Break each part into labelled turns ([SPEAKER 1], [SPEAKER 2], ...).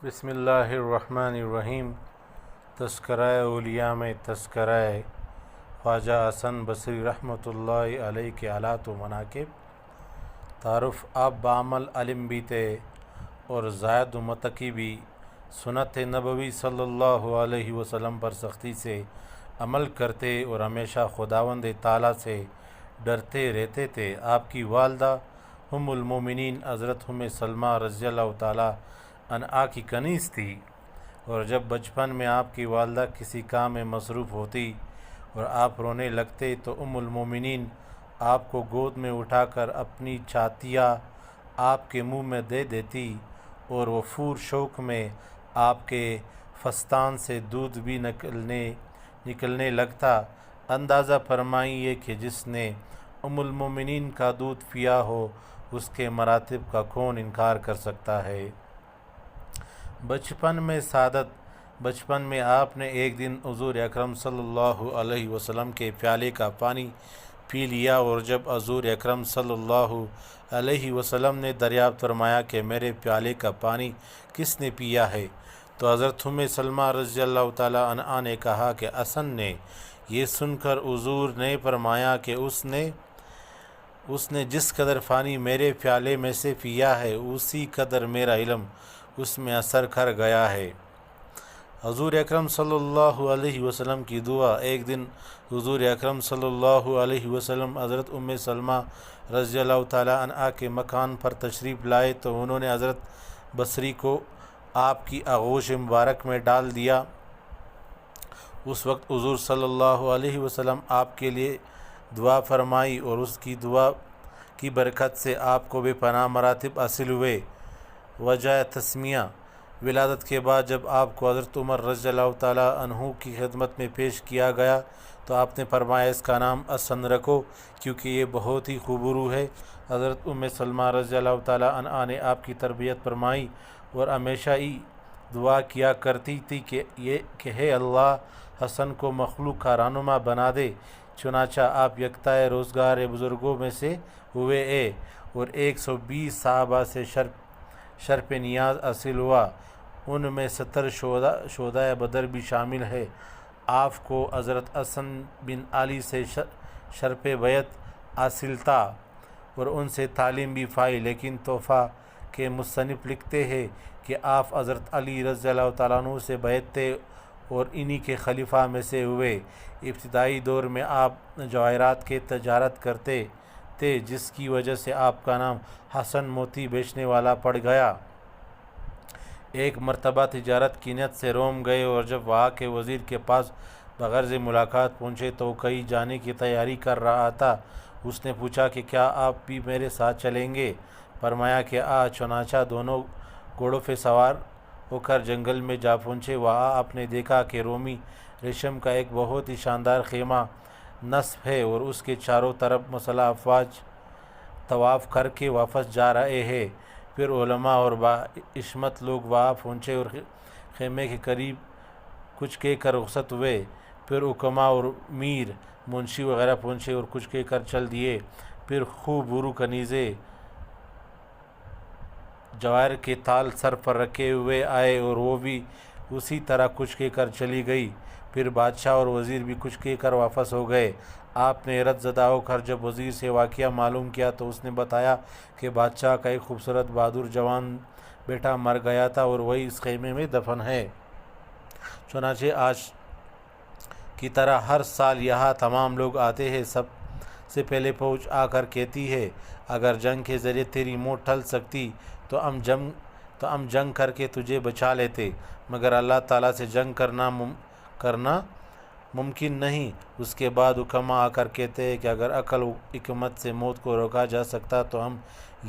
[SPEAKER 1] بسم اللہ الرحمن الرحیم۔ تذکرہ اولیاء میں تذکرہ خواجہ حسن بصری رحمۃ اللہ علیہ کے حالات و مناقب۔ تعارف آپ بعمل علم بھی تھے اور زائد و متقی بھی، سنت نبوی صلی اللہ علیہ وسلم پر سختی سے عمل کرتے اور ہمیشہ خداوند تعالیٰ سے ڈرتے رہتے تھے۔ آپ کی والدہ ام المومنین حضرت ام سلمہ رضی اللہ تعالیٰ عنہا کی کنیز تھی، اور جب بچپن میں آپ کی والدہ کسی کام میں مصروف ہوتی اور آپ رونے لگتے تو ام المومنین آپ کو گود میں اٹھا کر اپنی چھاتیاں آپ کے منہ میں دے دیتی اور وہ فور شوق میں آپ کے فستان سے دودھ بھی نکلنے لگتا۔ اندازہ فرمائیے کہ جس نے ام المومنین کا دودھ پیا ہو اس کے مراتب کا کون انکار کر سکتا ہے۔ بچپن میں آپ نے ایک دن حضور اکرم صلی اللہ علیہ وسلم کے پیالے کا پانی پی لیا، اور جب حضور اکرم صلی اللہ علیہ وسلم نے دریافت فرمایا کہ میرے پیالے کا پانی کس نے پیا ہے، تو حضرت ام سلمہ رضی اللہ تعالیٰ عنہا نے کہا کہ حسن نے۔ یہ سن کر حضور نے فرمایا کہ اس نے جس قدر پانی میرے پیالے میں سے پیا ہے اسی قدر میرا علم اس میں اثر کر گیا ہے۔ حضور اکرم صلی اللہ علیہ وسلم کی دعا۔ ایک دن حضور اکرم صلی اللہ علیہ وسلم حضرت ام سلمہ رضی اللہ تعالیٰ عنہا کے مکان پر تشریف لائے تو انہوں نے حضرت بصری کو آپ کی آغوش مبارک میں ڈال دیا۔ اس وقت حضور صلی اللہ علیہ وسلم آپ کے لیے دعا فرمائی اور اس کی دعا کی برکت سے آپ کو بے پناہ مراتب حاصل ہوئے۔ وجہ تسمیہ۔ ولادت کے بعد جب آپ کو حضرت عمر رضی اللہ تعالیٰ عنہ کی خدمت میں پیش کیا گیا تو آپ نے فرمایا اس کا نام حسن رکھو کیونکہ یہ بہت ہی خوبرو ہے۔ حضرت ام سلمہ رضی اللہ تعالیٰ عنہا نے آپ کی تربیت فرمائی اور ہمیشہ ہی دعا کیا کرتی تھی کہ ہے اللہ حسن کو مخلوق کا رہنما بنا دے۔ چنانچہ آپ یکتا روزگار بزرگوں میں سے ہوئے اور 120 صحابہ سے شرف نیاز حاصل ہوا، ان میں 70 شہدائے بدر بھی شامل ہے۔ آپ کو حضرت حسن بن علی سے شرف بیعت حاصل تھا اور ان سے تعلیم بھی پائی، لیکن تحفہ کے مصنف لکھتے ہیں کہ آپ حضرت علی رضی اللہ تعالیٰ عنہ سے بیعت تھے اور انہی کے خلیفہ میں سے ہوئے۔ ابتدائی دور میں آپ جواہرات کے تجارت کرتے تھے، جس کی وجہ سے آپ کا نام حسن موتی بیچنے والا پڑ گیا۔ ایک مرتبہ تجارت کی نیت سے روم گئے اور جب وہاں کے وزیر کے پاس بغرض ملاقات پہنچے تو وہ کہیں جانے کی تیاری کر رہا تھا۔ اس نے پوچھا کہ کیا آپ بھی میرے ساتھ چلیں گے؟ فرمایا کہ چنانچہ دونوں گھوڑوں پہ سوار ہو کر جنگل میں جا پہنچے۔ وہاں آپ نے دیکھا کہ رومی ریشم کا ایک بہت ہی شاندار خیمہ نصب ہے اور اس کے چاروں طرف مسلح افواج طواف کر کے واپس جا رہے ہیں۔ پھر علماء اور باعشمت لوگ وہاں پہنچے اور خیمے کے قریب کچھ کہہ کر رخصت ہوئے۔ پھر حکماء اور میر منشی وغیرہ پہنچے اور کچھ کہہ کر چل دیے۔ پھر خوب برو کنیزیں جواہر کے تال سر پر رکھے ہوئے آئے اور وہ بھی اسی طرح کچھ کہہ کر چلی گئی۔ پھر بادشاہ اور وزیر بھی کچھ کہہ کر واپس ہو گئے۔ آپ نے حیرت زدہ ہو کر جب وزیر سے واقعہ معلوم کیا تو اس نے بتایا کہ بادشاہ کا ایک خوبصورت بہادر جوان بیٹا مر گیا تھا اور وہی اس خیمے میں دفن ہے۔ چنانچہ آج کی طرح ہر سال یہاں تمام لوگ آتے ہیں۔ سب سے پہلے فوج آ کر کہتی ہے اگر جنگ کے ذریعے تیری موت ٹل سکتی تو ہم جنگ کر کے تجھے بچا لیتے، مگر اللہ تعالیٰ سے جنگ کرنا ممکن نہیں۔ اس کے بعد حکماء آ کر کہتے ہیں کہ اگر عقل و حکمت سے موت کو روکا جا سکتا تو ہم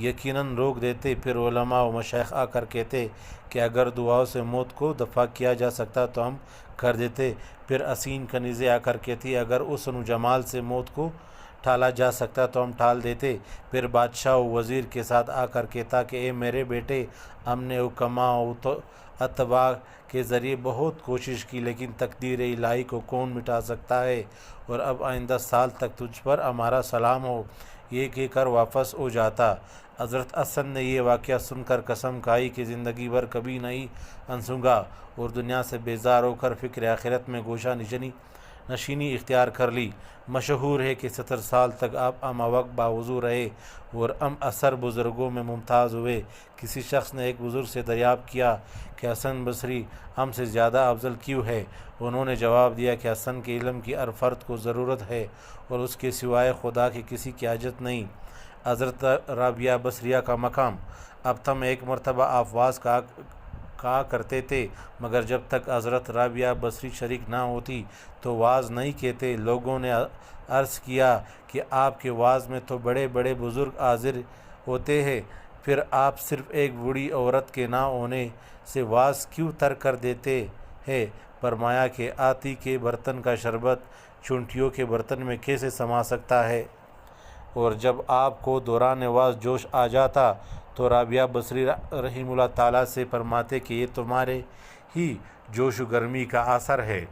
[SPEAKER 1] یقیناً روک دیتے۔ پھر علماء و مشائخ آ کر کہتے کہ اگر دعاؤں سے موت کو دفع کیا جا سکتا تو ہم کر دیتے۔ پھر حسین کنیزیں آ کر کہتی اگر حسن و جمال سے موت کو ٹھالا جا سکتا تو ہم ٹھال دیتے۔ پھر بادشاہ و وزیر کے ساتھ آ کر کہتا کہ اے میرے بیٹے، ہم نے حکماء و اتباع کے ذریعے بہت کوشش کی، لیکن تقدیر الہی کو کون مٹا سکتا ہے، اور اب آئندہ سال تک تجھ پر ہمارا سلام ہو۔ یہ کہہ کر واپس ہو جاتا۔ حضرت حسن نے یہ واقعہ سن کر قسم کھائی کہ زندگی بھر کبھی نہیں ہنسوں گا، اور دنیا سے بیزار ہو کر فکر آخرت میں گوشہ نشینی اختیار کر لی۔ مشہور ہے کہ 70 سال تک آپ ہم وقت باوضو رہے اور ہم اثر بزرگوں میں ممتاز ہوئے۔ کسی شخص نے ایک بزرگ سے دریافت کیا کہ حسن بصری ہم سے زیادہ افضل کیوں ہے؟ انہوں نے جواب دیا کہ حسن کے علم کی ہر فرد کو ضرورت ہے اور اس کے سوائے خدا کی کسی کی حاجت نہیں۔ حضرت رابعہ بصریہ کا مقام۔ اب تم ایک مرتبہ آپ واز کہا کرتے تھے، مگر جب تک حضرت رابعہ بصری شریک نہ ہوتی تو واز نہیں کہتے۔ لوگوں نے عرض کیا کہ آپ کے واز میں تو بڑے بڑے بزرگ حاضر ہوتے ہیں، پھر آپ صرف ایک بوڑھی عورت کے نہ ہونے سے واز کیوں ترک کر دیتے ہیں؟ فرمایا کہ آتی کے برتن کا شربت چونٹیوں کے برتن میں کیسے سما سکتا ہے؟ اور جب آپ کو دوران واز جوش آ جاتا تو رابعہ بصری رحمہ اللہ تعالیٰ سے فرماتے کہ یہ تمہارے ہی جوش و گرمی کا اثر ہے۔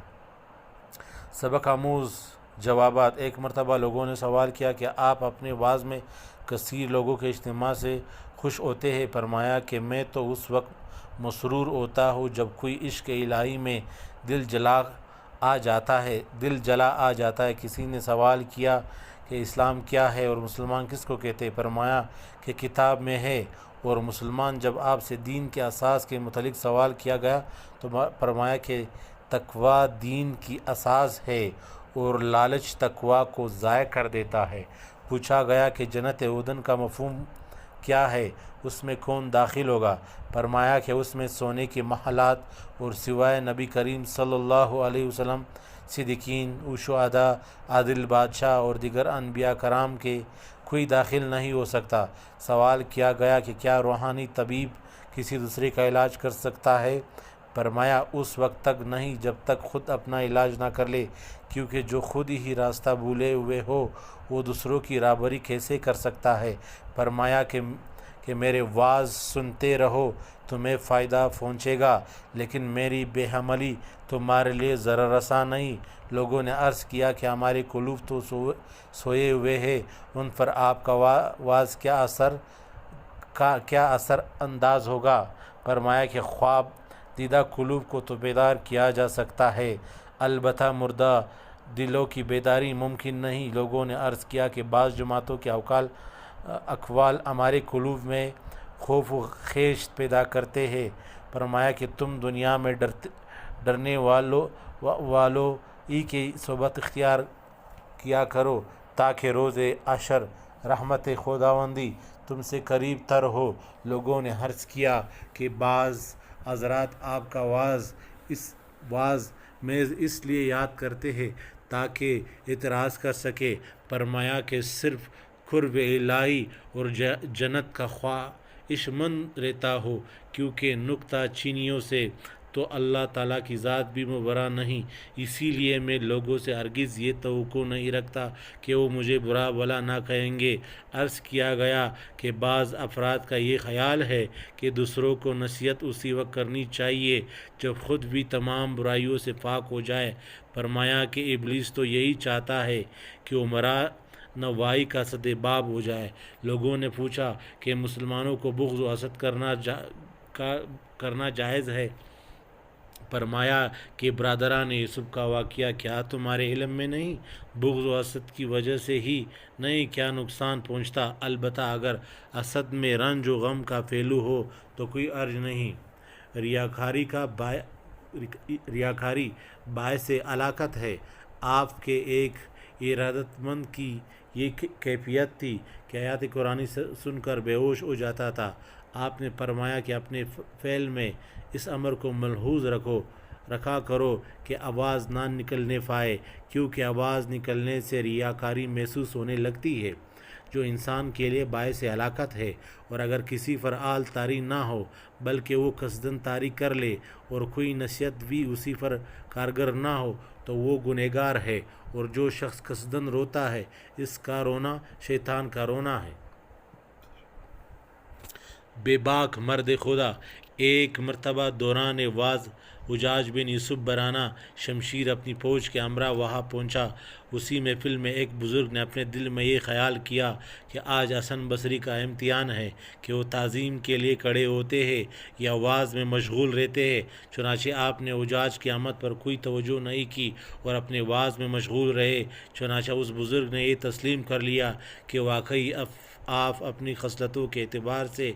[SPEAKER 1] سبق آموز جوابات۔ ایک مرتبہ لوگوں نے سوال کیا کہ آپ اپنے واز میں کثیر لوگوں کے اجتماع سے خوش ہوتے ہیں؟ فرمایا کہ میں تو اس وقت مسرور ہوتا ہوں جب کوئی عشق الہی میں دل جلا آ جاتا ہے۔ کسی نے سوال کیا کہ اسلام کیا ہے اور مسلمان کس کو کہتے ہیں؟ فرمایا کہ کتاب میں ہے اور مسلمان۔ جب آپ سے دین کے اساس کے متعلق سوال کیا گیا تو فرمایا کہ تقوی دین کی اساس ہے اور لالچ تقوی کو ضائع کر دیتا ہے۔ پوچھا گیا کہ جنت عدن کا مفہوم کیا ہے، اس میں کون داخل ہوگا؟ فرمایا کہ اس میں سونے کے محلات اور سوائے نبی کریم صلی اللہ علیہ وسلم، صدیقین و شہداء، عادل بادشاہ اور دیگر انبیاء کرام کے کوئی داخل نہیں ہو سکتا۔ سوال کیا گیا کہ کیا روحانی طبیب کسی دوسرے کا علاج کر سکتا ہے؟ فرمایا اس وقت تک نہیں جب تک خود اپنا علاج نہ کر لے، کیونکہ جو خود ہی راستہ بھولے ہوئے ہو وہ دوسروں کی راہبری کیسے کر سکتا ہے؟ فرمایا کہ میرے واز سنتے رہو، تمہیں فائدہ پہنچے گا، لیکن میری بے عملی تمہارے لیے ضرر رساں نہیں۔ لوگوں نے عرض کیا کہ ہمارے قلوب تو سوئے ہوئے ہیں، ان پر آپ کا واز کیا اثر انداز ہوگا؟ فرمایا کہ خواب دیدہ قلوب کو تو بیدار کیا جا سکتا ہے، البتہ مردہ دلوں کی بیداری ممکن نہیں۔ لوگوں نے عرض کیا کہ بعض جماعتوں کے اقوال ہمارے قلوب میں خوف و خیش پیدا کرتے ہیں۔ فرمایا کہ تم دنیا میں ڈرنے والوں ہی کی صحبت اختیار کیا کرو تاکہ روز حشر رحمت خداوندی تم سے قریب تر ہو۔ لوگوں نے عرض کیا کہ بعض حضرات آپ کا واز محض اس لیے یاد کرتے ہیں تاکہ اعتراض کر سکے۔ فرمایا کہ صرف قرب الہی اور جنت کا خواہش مند رہتا ہو، کیونکہ نکتہ چینیوں سے تو اللہ تعالیٰ کی ذات بھی مبرا نہیں۔ اسی لیے میں لوگوں سے ہرگز یہ توقع نہیں رکھتا کہ وہ مجھے برا بھلا نہ کہیں گے۔ عرض کیا گیا کہ بعض افراد کا یہ خیال ہے کہ دوسروں کو نصیحت اسی وقت کرنی چاہیے جب خود بھی تمام برائیوں سے پاک ہو جائے۔ فرمایا کہ ابلیس تو یہی چاہتا ہے کہ عمرہ نوائی کا سدباب ہو جائے۔ لوگوں نے پوچھا کہ مسلمانوں کو بغض و حسد کرنا جائز ہے؟ فرمایا کہ برادران یوسف کا واقعہ کیا تمہارے علم میں نہیں؟ بغض و حسد کی وجہ سے ہی نہیں کیا نقصان پہنچتا؟ البتہ اگر حسد میں رنج و غم کا پہلو ہو تو کوئی حرج نہیں۔ ریاکاری باعث ہلاکت ہے۔ آپ کے ایک ارادت مند کی یہ کیفیت تھی کہ آیات قرآنی سن کر بے ہوش ہو جاتا تھا۔ آپ نے فرمایا کہ اپنے فعل میں اس امر کو ملحوظ رکھا کرو کہ آواز نہ نکلنے پائے، کیونکہ آواز نکلنے سے ریاکاری محسوس ہونے لگتی ہے۔ جو انسان کے لیے باعث ہلاکت ہے، اور اگر کسی پر آل طاری نہ ہو بلکہ وہ قصداً طاری کر لے اور کوئی نصیحت بھی اسی پر کارگر نہ ہو تو وہ گنہگار ہے، اور جو شخص قصداً روتا ہے اس کا رونا شیطان کا رونا ہے۔ بے باک مرد خدا، ایک مرتبہ دوران واز حجاج بن یوسف برانہ شمشیر اپنی فوج کے ہمراہ وہاں پہنچا۔ اسی محفل میں ایک بزرگ نے اپنے دل میں یہ خیال کیا کہ آج حسن بصری کا امتحان ہے کہ وہ تعظیم کے لیے کھڑے ہوتے ہیں یا واز میں مشغول رہتے ہیں۔ چنانچہ آپ نے حجاج کی آمد پر کوئی توجہ نہیں کی اور اپنے واز میں مشغول رہے۔ چنانچہ اس بزرگ نے یہ تسلیم کر لیا کہ واقعی آپ اپنی خصلتوں کے اعتبار سے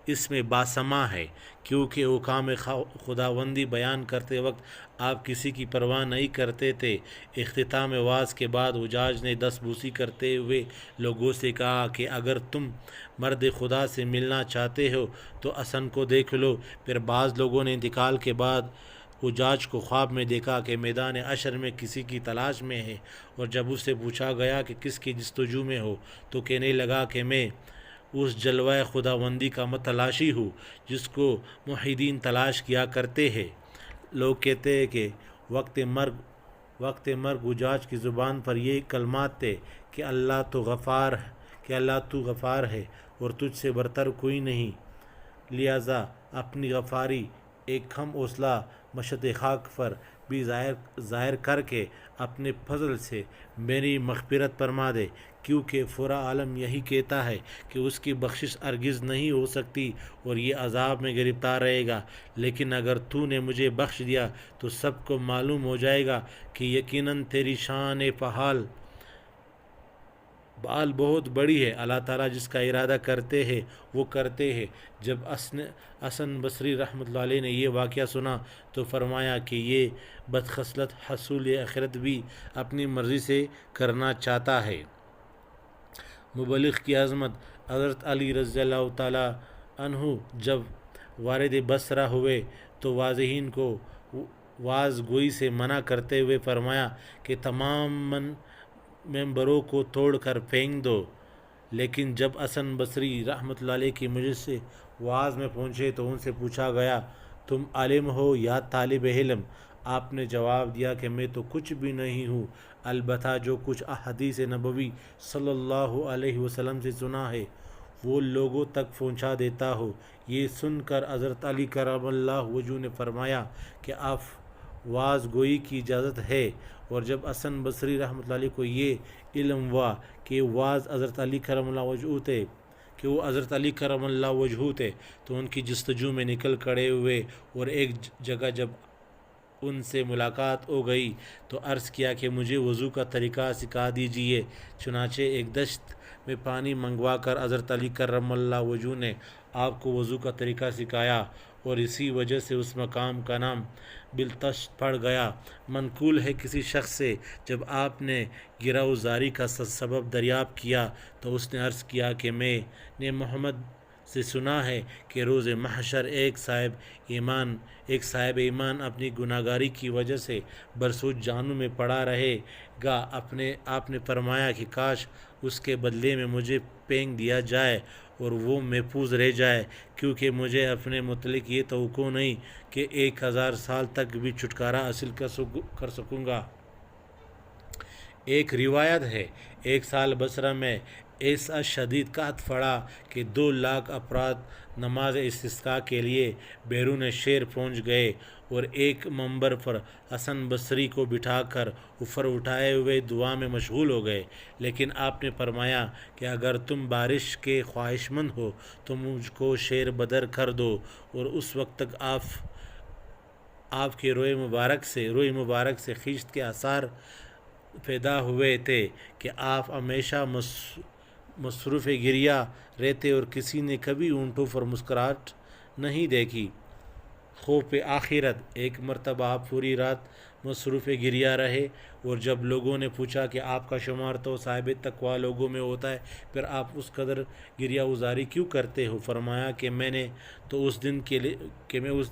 [SPEAKER 1] اس میں باسماں ہے، کیونکہ حکام خداوندی بیان کرتے وقت آپ کسی کی پرواہ نہیں کرتے تھے۔ اختتام واز کے بعد حجاج نے دست بوسی کرتے ہوئے لوگوں سے کہا کہ اگر تم مرد خدا سے ملنا چاہتے ہو تو حسن کو دیکھ لو۔ پھر بعض لوگوں نے انتقال کے بعد حجاج کو خواب میں دیکھا کہ میدان عشر میں کسی کی تلاش میں ہے، اور جب اس سے پوچھا گیا کہ کس کی جستجو میں ہو تو کہنے لگا کہ میں اس جلوہ خداوندی کا متلاشی ہوں جس کو موحدین تلاش کیا کرتے ہیں۔ لوگ کہتے ہیں کہ وقت مرگ حجاج کی زبان پر یہ کلمات تھے کہ اللہ تو غفار ہے اور تجھ سے برتر کوئی نہیں، لہذا اپنی غفاری ایک ہم حوصلہ مشت خاک پر بھی ظاہر کر کے اپنے فضل سے میری مغفرت فرما دے، کیونکہ پورا عالم یہی کہتا ہے کہ اس کی بخشش ہرگز نہیں ہو سکتی اور یہ عذاب میں گرفتار رہے گا۔ لیکن اگر تو نے مجھے بخش دیا تو سب کو معلوم ہو جائے گا کہ یقیناً تیری شان بال بہت بڑی ہے۔ اللہ تعالیٰ جس کا ارادہ کرتے ہیں وہ کرتے ہیں۔ جب حسن بصری رحمۃ اللہ علیہ نے یہ واقعہ سنا تو فرمایا کہ یہ بدخصلت حصول آخرت بھی اپنی مرضی سے کرنا چاہتا ہے۔ مبلغ کی عظمت، حضرت علی رضی اللہ تعالیٰ عنہ جب وارد بصرہ ہوئے تو واعظین کو واز گوئی سے منع کرتے ہوئے فرمایا کہ تمام ممبروں کو توڑ کر پھینک دو۔ لیکن جب حسن بصری رحمۃ اللہ علیہ کی مجلس سے واز میں پہنچے تو ان سے پوچھا گیا تم عالم ہو یا طالب علم؟ آپ نے جواب دیا کہ میں تو کچھ بھی نہیں ہوں، البتہ جو کچھ احادیث نبوی صلی اللہ علیہ وسلم سے سنا ہے وہ لوگوں تک پہنچا دیتا ہوں۔ یہ سن کر حضرت علی کرم اللہ وجہہ نے فرمایا کہ آپ واز گوئی کی اجازت ہے، اور جب حسن بصری رحمۃ اللہ علیہ کو یہ علم ہوا کہ واز حضرت علی کرم اللہ وجہہ تھے تو ان کی جستجو میں نکل کھڑے ہوئے، اور ایک جگہ جب ان سے ملاقات ہو گئی تو عرض کیا کہ مجھے وضو کا طریقہ سکھا دیجئے۔ چنانچہ ایک دشت میں پانی منگوا کر حضرت علی کرم اللہ وجہہ نے آپ کو وضو کا طریقہ سکھایا، اور اسی وجہ سے اس مقام کا نام بلتشت پڑ گیا۔ منقول ہے کسی شخص سے جب آپ نے گرہ زاری کا سبب دریافت کیا تو اس نے عرض کیا کہ میں نے محمد سے سنا ہے کہ روز محشر ایک صاحب ایمان اپنی گناہگاری کی وجہ سے برسوں جہنم میں پڑا رہے گا۔ آپ نے فرمایا کہ کاش اس کے بدلے میں مجھے پھینک دیا جائے اور وہ محفوظ رہ جائے، کیونکہ مجھے اپنے متعلق یہ توقع نہیں کہ 1000 سال تک بھی چھٹکارا حاصل کر سکوں گا۔ ایک روایت ہے ایک سال بصرہ میں ایسا شدید قحط پڑا کہ 2 لاکھ افراد نماز استسقاء کے لیے بیرون شہر پہنچ گئے، اور ایک منبر پر حسن بصری کو بٹھا کر اوپر اٹھائے ہوئے دعا میں مشغول ہو گئے۔ لیکن آپ نے فرمایا کہ اگر تم بارش کے خواہشمند ہو تو مجھ کو شہر بدر کر دو، اور اس وقت تک آپ کے روئے مبارک سے خشت کے آثار پیدا ہوئے تھے کہ آپ ہمیشہ مصروف گریہ رہتے اور کسی نے کبھی اونٹوں پر مسکراہٹ نہیں دیکھی۔ خوف آخرت، ایک مرتبہ آپ پوری رات مصروف گریہ رہے، اور جب لوگوں نے پوچھا کہ آپ کا شمار تو صاحب تقویٰ لوگوں میں ہوتا ہے، پھر آپ اس قدر گریہ گزاری کیوں کرتے ہو؟ فرمایا کہ میں اس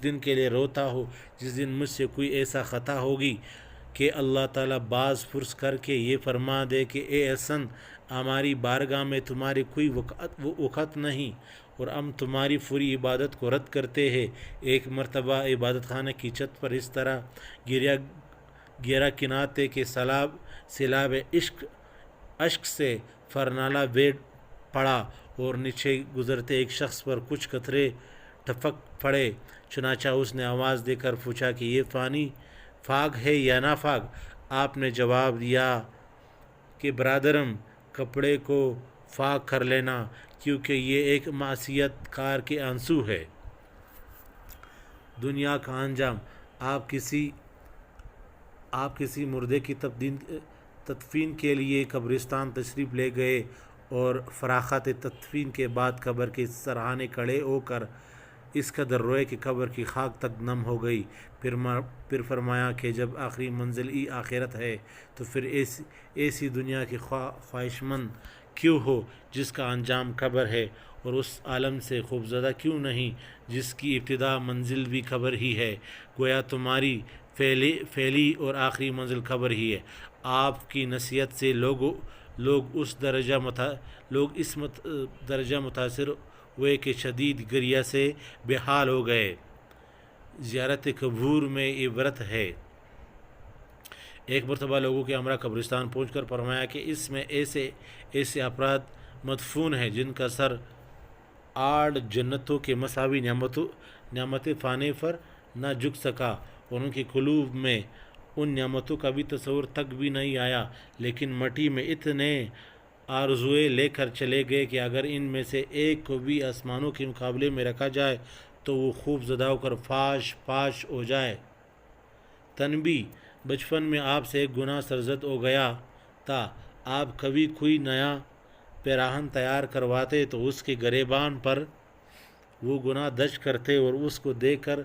[SPEAKER 1] دن کے لیے روتا ہوں جس دن مجھ سے کوئی ایسا خطا ہوگی کہ اللہ تعالیٰ باز پرس کر کے یہ فرما دے کہ اے حسن، ہماری بارگاہ میں تمہاری کوئی وقت نہیں اور ہم تمہاری پوری عبادت کو رد کرتے ہیں۔ ایک مرتبہ عبادت خانہ کی چھت پر اس طرح گرا کناتے کہ سیلاب اشک سے فرنالہ بیٹھ پڑا اور نیچے گزرتے ایک شخص پر کچھ قطرے ٹپک پڑے۔ چنانچہ اس نے آواز دے کر پوچھا کہ یہ پانی پاک ہے یا ناپاک؟ آپ نے جواب دیا کہ برادرم، کپڑے کو پاک کر لینا، کیونکہ یہ ایک معصیت کار کے آنسو ہے۔ دنیا کا انجام: آپ کسی مردے کی تدفین کے لیے قبرستان تشریف لے گئے اور فراغت تدفین کے بعد قبر کے سرہانے کھڑے ہو کر اس قدر روئے کہ قبر کی خاک تک نم ہو گئی۔ پھر فرمایا کہ جب آخری منزل ہی آخرت ہے تو پھر ایسی دنیا کی خواہشمند کیوں ہو جس کا انجام قبر ہے، اور اس عالم سے خوفزدہ کیوں نہیں جس کی ابتدا منزل بھی قبر ہی ہے؟ گویا تمہاری پہلی اور آخری منزل قبر ہی ہے۔ آپ کی نصیحت سے لوگ اس درجہ متاثر ہوئے کہ شدید گریہ سے بے حال ہو گئے۔ زیارت قبور میں عبرت ہے۔ ایک مرتبہ لوگوں کے ہمراہ قبرستان پہنچ کر فرمایا کہ اس میں ایسے افراد مدفون ہیں جن کا سر 8 جنتوں کے مساوی نعمتیں پانے پر نہ جھک سکا، اور ان کے قلوب میں ان نعمتوں کا بھی تصور تک بھی نہیں آیا، لیکن مٹی میں اتنے آرزوئے لے کر چلے گئے کہ اگر ان میں سے ایک کو بھی آسمانوں کے مقابلے میں رکھا جائے تو وہ خوف زدہ ہو کر فاش ہو جائے۔ تنبیہ: بچپن میں آپ سے ایک گناہ سرزد ہو گیا تھا۔ آپ کبھی کوئی نیا پیراہن تیار کرواتے تو اس کے گریبان پر وہ گناہ درج کرتے اور اس کو دیکھ کر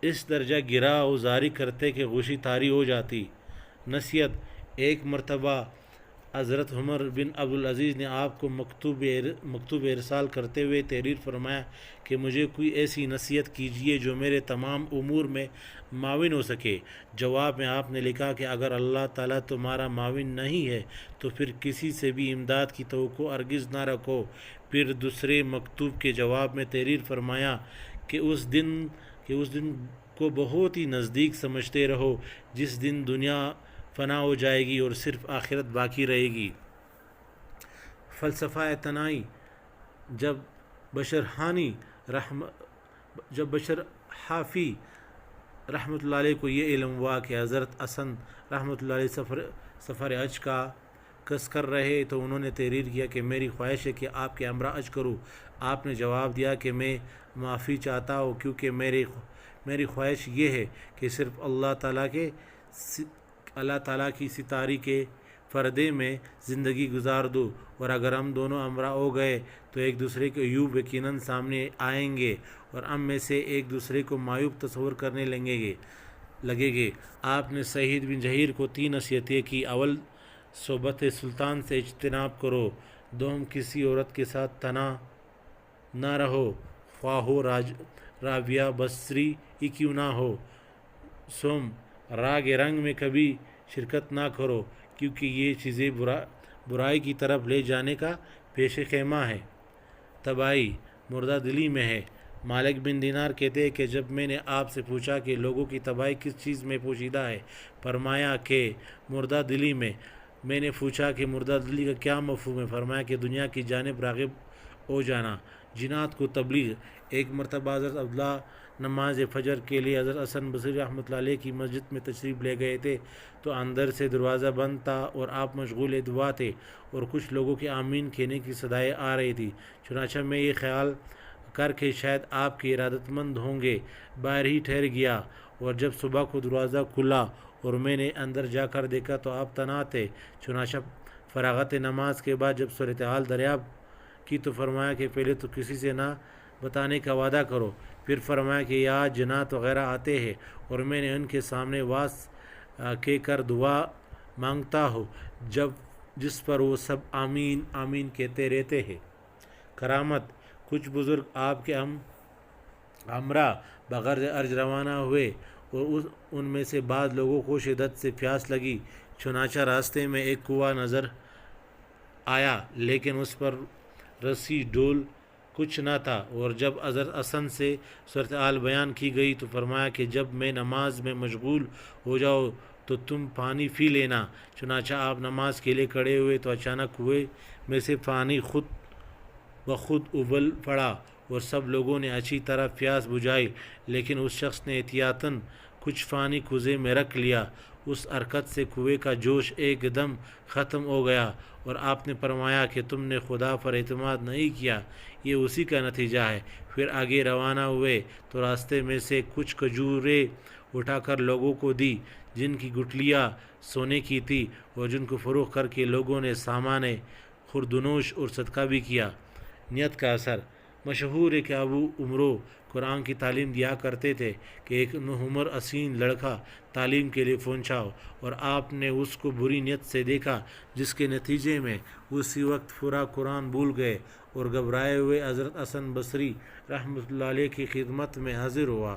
[SPEAKER 1] اس درجہ گرا ازاری کرتے کہ خوشی طاری ہو جاتی۔ نصیحت: ایک مرتبہ حضرت عمر بن عبدالعزیز نے آپ کو مکتوب ارسال کرتے ہوئے تحریر فرمایا کہ مجھے کوئی ایسی نصیحت کیجیے جو میرے تمام امور میں معاون ہو سکے۔ جواب میں آپ نے لکھا کہ اگر اللہ تعالیٰ تمہارا معاون نہیں ہے تو پھر کسی سے بھی امداد کی توقع ہرگز نہ رکھو۔ پھر دوسرے مکتوب کے جواب میں تحریر فرمایا کہ اس دن کو بہت ہی نزدیک سمجھتے رہو جس دن دنیا فنا ہو جائے گی اور صرف آخرت باقی رہے گی۔ فلسفہ تنائی: جب بشر حافی رحمۃ اللہ علیہ کو یہ علم ہوا کہ حضرت حسن رحمۃ اللہ علیہ سفر حج کا قصد کر رہے تو انہوں نے تحریر کیا کہ میری خواہش ہے کہ آپ کے ہمراہ حج کروں۔ آپ نے جواب دیا کہ میں معافی چاہتا ہوں، کیونکہ میری خواہش یہ ہے کہ صرف اللہ تعالیٰ کی ستاری کے پردے میں زندگی گزار دو، اور اگر ہم دونوں ہمراہ ہو گئے تو ایک دوسرے کے عیوب یقیناً سامنے آئیں گے اور ہم میں سے ایک دوسرے کو معیوب تصور کرنے لگے گے۔ آپ نے سعید بن جبیر کو 3 نصیحتیں کی: اول، صحبت سلطان سے اجتناب کرو۔ دوم، کسی عورت کے ساتھ تنہا نہ رہو، خواہ ہو رابعہ بصری ہی کیوں نہ ہو۔ سوم، راگ رنگ میں کبھی شرکت نہ کرو، کیونکہ یہ چیزیں برائی کی طرف لے جانے کا پیش خیمہ ہے۔ تباہی مردہ دلی میں ہے۔ مالک بن دینار کہتے ہیں کہ جب میں نے آپ سے پوچھا کہ لوگوں کی تباہی کس چیز میں پوشیدہ ہے، فرمایا کہ مردہ دلی میں۔ میں نے پوچھا کہ مردہ دلی کا کیا مفہوم ہے، فرمایا کہ دنیا کی جانب راغب ہو جانا۔ جنات کو تبلیغ: ایک مرتبہ حضرت عبداللہ نماز فجر کے لیے حضرت حسن بصری رحمۃ اللہ علیہ کی مسجد میں تشریف لے گئے تھے تو اندر سے دروازہ بند تھا اور آپ مشغول دعا تھے اور کچھ لوگوں کے آمین کہنے کی صدائیں آ رہی تھی۔ چنانچہ میں یہ خیال کر کے شاید آپ کے ارادت مند ہوں گے باہر ہی ٹھہر گیا، اور جب صبح کو دروازہ کھلا اور میں نے اندر جا کر دیکھا تو آپ تنہا تھے۔ چنانچہ فراغت نماز کے بعد جب صورتحال دریافت کی تو فرمایا کہ پہلے تو کسی سے نہ بتانے کا وعدہ کرو۔ پھر فرمایا کہ یہاں جنات وغیرہ آتے ہیں اور میں نے ان کے سامنے واس کہہ کر دعا مانگتا ہوں جس پر وہ سب آمین آمین کہتے رہتے ہیں۔ کرامت: کچھ بزرگ آپ کے ہمراہ بغرض ارج روانہ ہوئے ان میں سے بعض لوگوں کو شدت سے پیاس لگی، چنانچہ راستے میں ایک کنواں نظر آیا، لیکن اس پر رسی ڈول کچھ نہ تھا، اور جب حضرت حسن سے صورتحال بیان کی گئی تو فرمایا کہ جب میں نماز میں مشغول ہو جاؤ تو تم پانی پی لینا۔ چنانچہ آپ نماز کے لیے کھڑے ہوئے تو اچانک کنویں میں سے پانی خود بخود ابل پڑا اور سب لوگوں نے اچھی طرح پیاس بجھائی، لیکن اس شخص نے احتیاطاً کچھ پانی کوزے میں رکھ لیا۔ اس حرکت سے کنویں کا جوش ایک دم ختم ہو گیا، اور آپ نے فرمایا کہ تم نے خدا پر اعتماد نہیں کیا، یہ اسی کا نتیجہ ہے۔ پھر آگے روانہ ہوئے تو راستے میں سے کچھ کھجوریں اٹھا کر لوگوں کو دی، جن کی گٹھلیاں سونے کی تھی، اور جن کو فروخت کر کے لوگوں نے سامان خوردنوش اور صدقہ بھی کیا۔ نیت کا اثر۔ مشہور ہے کہ ابو عمرو قرآن کی تعلیم دیا کرتے تھے کہ ایک نوعمر حسین لڑکا تعلیم کے لیے پہنچا اور آپ نے اس کو بری نیت سے دیکھا، جس کے نتیجے میں اسی وقت پورا قرآن بھول گئے اور گھبرائے ہوئے حضرت حسن بصری رحمۃ اللہ علیہ کی خدمت میں حاضر ہوا۔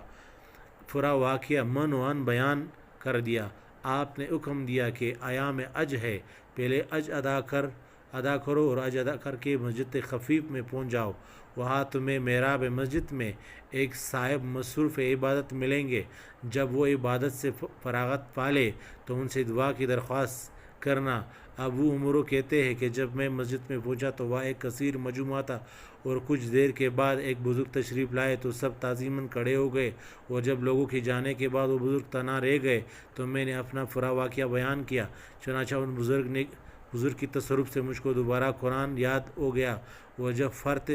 [SPEAKER 1] پورا واقعہ من و عن بیان کر دیا۔ آپ نے حکم دیا کہ ایام حج ہے، پہلے حج ادا کرو اور حج ادا کر کے مسجد خفیف میں پہنچ جاؤ۔ وہاں تمہیں محراب مسجد میں ایک صاحب مصروف عبادت ملیں گے۔ جب وہ عبادت سے فراغت پالے تو ان سے دعا کی درخواست کرنا۔ ابو عمرو کہتے ہیں کہ جب میں مسجد میں پہنچا تو وہاں ایک کثیر مجموعہ تھا، اور کچھ دیر کے بعد ایک بزرگ تشریف لائے تو سب تعظیماً کھڑے ہو گئے، اور جب لوگوں کے جانے کے بعد وہ بزرگ تنہا رہ گئے تو میں نے اپنا پورا واقعہ بیان کیا۔ چنانچہ ان بزرگ کی تصرف سے مجھ کو دوبارہ قرآن یاد ہو گیا، اور جب فرط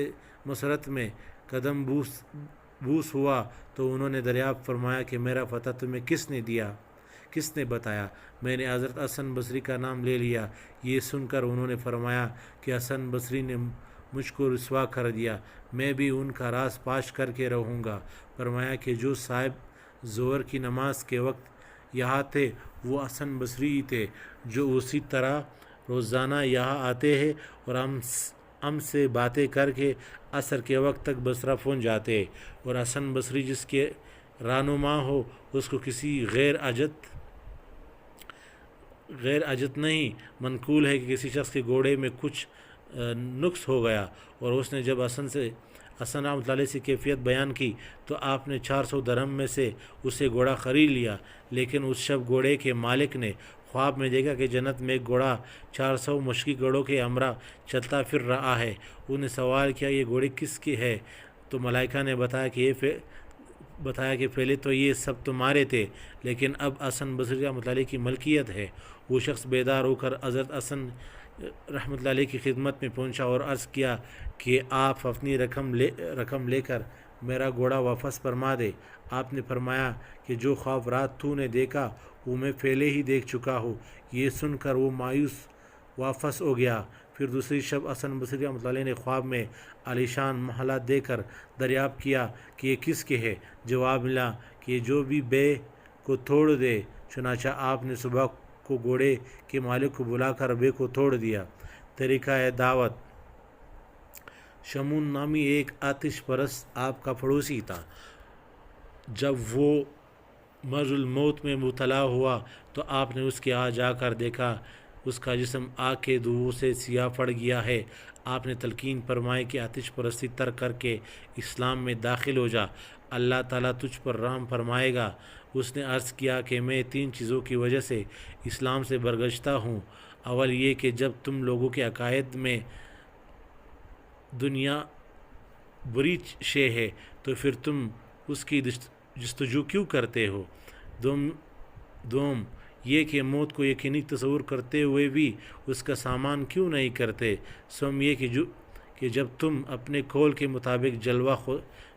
[SPEAKER 1] مسرت میں قدم بوس ہوا تو انہوں نے دریافت فرمایا کہ میرا فتح تمہیں کس نے بتایا؟ میں نے حضرت حسن بصری کا نام لے لیا۔ یہ سن کر انہوں نے فرمایا کہ حسن بصری نے مجھ کو رسوا کر دیا، میں بھی ان کا راز پاش کر کے رہوں گا۔ فرمایا کہ جو صاحب ظہر کی نماز کے وقت یہاں تھے وہ حسن بصری ہی تھے، جو اسی طرح روزانہ یہاں آتے ہیں اور ہم سے باتیں کر کے عصر کے وقت تک بصرہ پہنچ جاتے ہیں، اور حسن بصری جس کے رہنما ہو اس کو کسی غیر اجت نہیں۔ منقول ہے کہ کسی شخص کے گھوڑے میں کچھ نقص ہو گیا، اور اس نے جب حسن رحمۃ اللہ علیہ سے کیفیت بیان کی تو آپ نے 400 درہم میں سے اسے گھوڑا خرید لیا۔ لیکن اس شب گھوڑے کے مالک نے خواب میں دیکھا کہ جنت میں ایک گھوڑا 400 مشکی گھوڑوں کے ہمراہ چلتا پھر رہا ہے۔ انہوں نے سوال کیا یہ گھوڑے کس کے ہے؟ تو ملائکہ نے بتایا کہ پہلے تو یہ سب تمہارے تھے، لیکن اب حسن بصری رحمۃ اللہ علیہ کی ملکیت ہے۔ وہ شخص بیدار ہو کر حضرت حسن رحمۃ اللہ علیہ کی خدمت میں پہنچا اور عرض کیا کہ آپ اپنی رقم لے کر میرا گھوڑا واپس فرما دے۔ آپ نے فرمایا کہ جو خواب رات تو نے دیکھا وہ میں پہلے ہی دیکھ چکا ہوں۔ یہ سن کر وہ مایوس واپس ہو گیا۔ پھر دوسری شب حسن بصری رحمۃ اللہ علیہ نے خواب میں عالیشان محلہ دے کر دریافت کیا کہ یہ کس کے ہے؟ جواب ملا کہ جو بھی بے کو توڑ دے۔ چنانچہ آپ نے صبح کو گھوڑے کے مالک کو بلا کر بے کو توڑ دیا۔ طریقہ دعوت۔ شمون نامی ایک آتش پرست آپ کا پڑوسی تھا۔ جب وہ مرض الموت میں مبتلا ہوا تو آپ نے اس کے یہاں جا کر دیکھا اس کا جسم آگ کے دھوؤں سے سیاہ پڑ گیا ہے۔ آپ نے تلقین فرمائی کہ آتش پرستی ترک کر کے اسلام میں داخل ہو جا، اللہ تعالیٰ تجھ پر رحم فرمائے گا۔ اس نے عرض کیا کہ میں 3 چیزوں کی وجہ سے اسلام سے برگشتہ ہوں۔ اول یہ کہ جب تم لوگوں کے عقائد میں دنیا بری شے ہے تو پھر تم اس کی جستجو کیوں کرتے ہو؟ دوم یہ کہ موت کو یقینی تصور کرتے ہوئے بھی اس کا سامان کیوں نہیں کرتے؟ سوم یہ کہ جب تم اپنے قول کے مطابق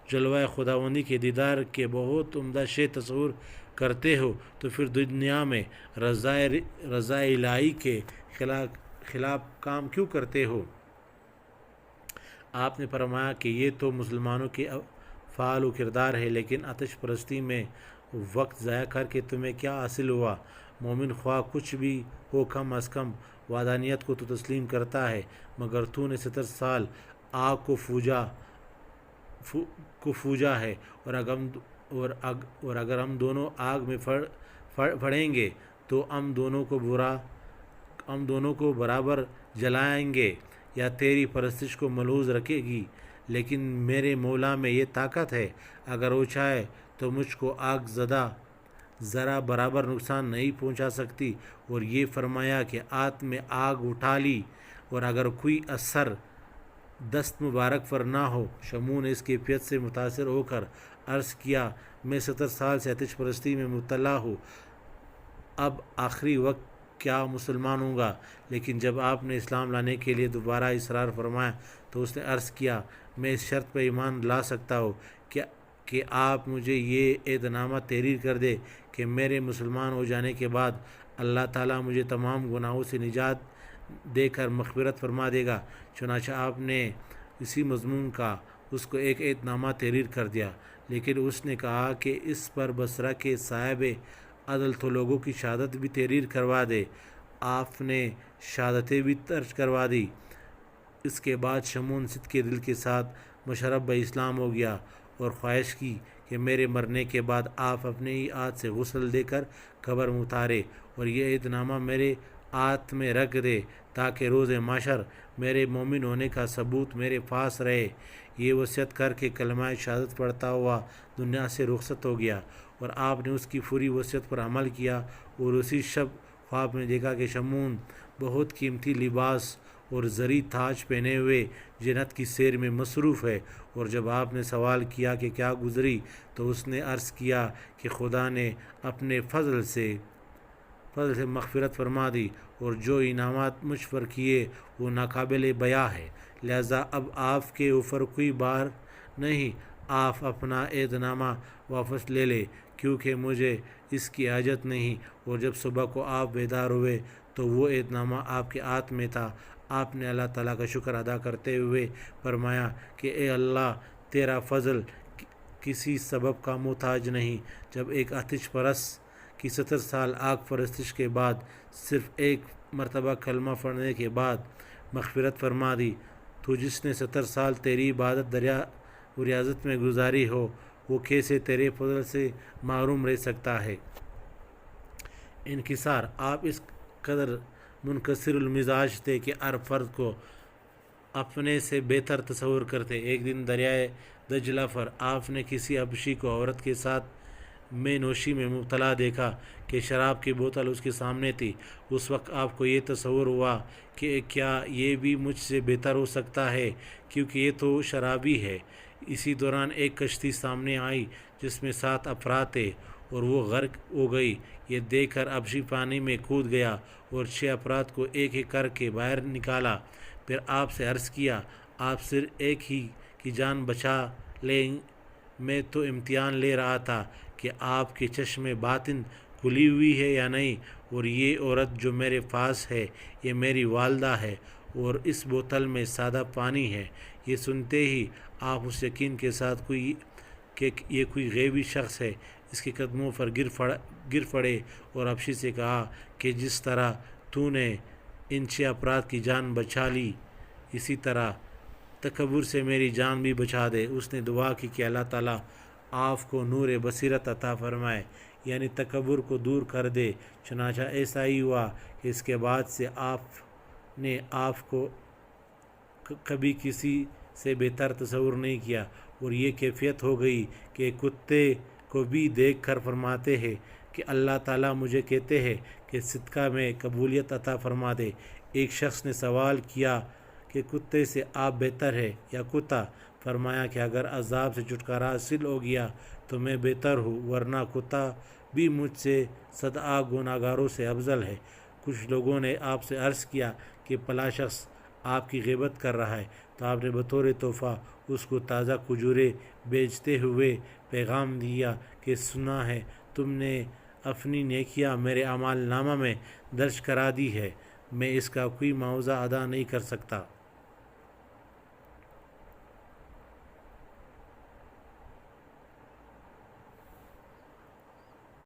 [SPEAKER 1] جلوہ خداوندی کے دیدار کے بہت عمدہ شے تصور کرتے ہو تو پھر دنیا میں رضا الہی کے خلاف کام کیوں کرتے ہو؟ آپ نے فرمایا کہ یہ تو مسلمانوں کے فعال و کردار ہے، لیکن آتش پرستی میں وقت ضائع کر کے تمہیں کیا حاصل ہوا؟ مومن خواہ کچھ بھی ہو کم از کم وحدانیت کو تو تسلیم کرتا ہے، مگر تو نے 70 سال آگ کو پوجا ہے اور اور اگر ہم دونوں آگ میں پھڑیں گے تو ہم دونوں کو برابر جلائیں گے یا تیری پرستش کو ملحوظ رکھے گی، لیکن میرے مولا میں یہ طاقت ہے، اگر وہ چاہے تو مجھ کو آگ ذرا برابر نقصان نہیں پہنچا سکتی۔ اور یہ فرمایا کہ ہاتھ میں آگ اٹھا لی، اور اگر کوئی اثر دست مبارک پر نہ ہو۔ شمعون نے اس کیفیت سے متاثر ہو کر عرض کیا، میں 70 سال سے آتش پرستی میں مبتلا ہوں، اب آخری وقت کیا مسلمان ہوں گا؟ لیکن جب آپ نے اسلام لانے کے لیے دوبارہ اصرار فرمایا تو اس نے عرض کیا، میں اس شرط پر ایمان لا سکتا ہوں کہ آپ مجھے یہ عہدنامہ تحریر کر دے کہ میرے مسلمان ہو جانے کے بعد اللہ تعالیٰ مجھے تمام گناہوں سے نجات دے کر مغفرت فرما دے گا۔ چنانچہ آپ نے اسی مضمون کا اس کو ایک عہدنامہ تحریر کر دیا، لیکن اس نے کہا کہ اس پر بصرہ کے صاحب عدل تو لوگوں کی شہادت بھی تحریر کروا دے۔ آپ نے شہادتیں بھی درج کروا دی۔ اس کے بعد شمعون صدق کے دل کے ساتھ مشرف اسلام ہو گیا اور خواہش کی کہ میرے مرنے کے بعد آپ اپنے ہی ہاتھ سے غسل دے کر قبر میں اتارے اور یہ عہدنامہ میرے ہاتھ میں رکھ دے تاکہ روز محشر میرے مومن ہونے کا ثبوت میرے پاس رہے۔ یہ وصیت کر کے کلمہ شہادت پڑھتا ہوا دنیا سے رخصت ہو گیا، اور آپ نے اس کی پوری وصیت پر عمل کیا۔ اور اسی شب خواب میں دیکھا کہ شمعون بہت قیمتی لباس اور زری تاج پہنے ہوئے جنت کی سیر میں مصروف ہے، اور جب آپ نے سوال کیا کہ کیا گزری تو اس نے عرض کیا کہ خدا نے اپنے فضل سے مغفرت فرما دی، اور جو انعامات مجھ پر کیے وہ ناقابل بیاں ہے، لہذا اب آپ کے اوپر کوئی بار نہیں، آپ اپنا عہدنامہ واپس لے لے کیونکہ مجھے اس کی حاجت نہیں۔ اور جب صبح کو آپ بیدار ہوئے تو وہ عہدنامہ آپ کے ہاتھ میں تھا۔ آپ نے اللہ تعالیٰ کا شکر ادا کرتے ہوئے فرمایا کہ اے اللہ، تیرا فضل کسی سبب کا محتاج نہیں۔ جب ایک آتش پرست کی 70 سال آگ پرستش کے بعد صرف ایک مرتبہ کلمہ پڑھنے کے بعد مغفرت فرما دی، تو جس نے 70 سال تیری عبادت دریا و ریاضت میں گزاری ہو، وہ کیسے تیرے فضل سے محروم رہ سکتا ہے؟ انکسار: آپ اس قدر منکسر المزاج تھے کہ ہر فرد کو اپنے سے بہتر تصور کرتے۔ ایک دن دریائے دجلہ پر آپ نے کسی حبشی کو عورت کے ساتھ میں نوشی میں مبتلا دیکھا کہ شراب کی بوتل اس کے سامنے تھی۔ اس وقت آپ کو یہ تصور ہوا کہ کیا یہ بھی مجھ سے بہتر ہو سکتا ہے کیونکہ یہ تو شرابی ہے۔ اسی دوران ایک کشتی سامنے آئی جس میں 7 افراد تھے اور وہ غرق ہو گئی۔ یہ دیکھ کر حبشی پانی میں کود گیا اور 6 افراد کو ایک ایک کر کے باہر نکالا۔ پھر آپ سے عرض کیا، آپ صرف ایک ہی کی جان بچا لیں، میں تو امتحان لے رہا تھا کہ آپ کے چشم باطن کھلی ہوئی ہے یا نہیں، اور یہ عورت جو میرے پاس ہے یہ میری والدہ ہے اور اس بوتل میں سادہ پانی ہے۔ یہ سنتے ہی آپ اس یقین کے ساتھ کہ یہ کوئی غیبی شخص ہے اس کے قدموں پر گر پڑے اور حبشی سے کہا کہ جس طرح تو نے ان 6 افراد کی جان بچا لی، اسی طرح تکبر سے میری جان بھی بچا دے۔ اس نے دعا کی کہ اللہ تعالیٰ آپ کو نور بصیرت عطا فرمائے، یعنی تکبر کو دور کر دے۔ چنانچہ ایسا ہی ہوا کہ اس کے بعد سے آپ نے آپ کو کبھی کسی سے بہتر تصور نہیں کیا، اور یہ کیفیت ہو گئی کہ کتے کو بھی دیکھ کر فرماتے ہیں کہ اللہ تعالیٰ مجھے کہتے ہیں کہ صدقہ میں قبولیت عطا فرما دے۔ ایک شخص نے سوال کیا کہ کتے سے آپ بہتر ہے یا کتا؟ فرمایا کہ اگر عذاب سے چھٹکارا حاصل ہو گیا تو میں بہتر ہوں، ورنہ کتا بھی مجھ سے 100 گناہگاروں سے افضل ہے۔ کچھ لوگوں نے آپ سے عرض کیا کہ فلاں شخص آپ کی غیبت کر رہا ہے، تو آپ نے بطور تحفہ اس کو تازہ کھجوریں بیچتے ہوئے پیغام دیا کہ سنا ہے تم نے اپنی نیکیاں میرے اعمال نامہ میں درج کرا دی ہے، میں اس کا کوئی معاوضہ ادا نہیں کر سکتا۔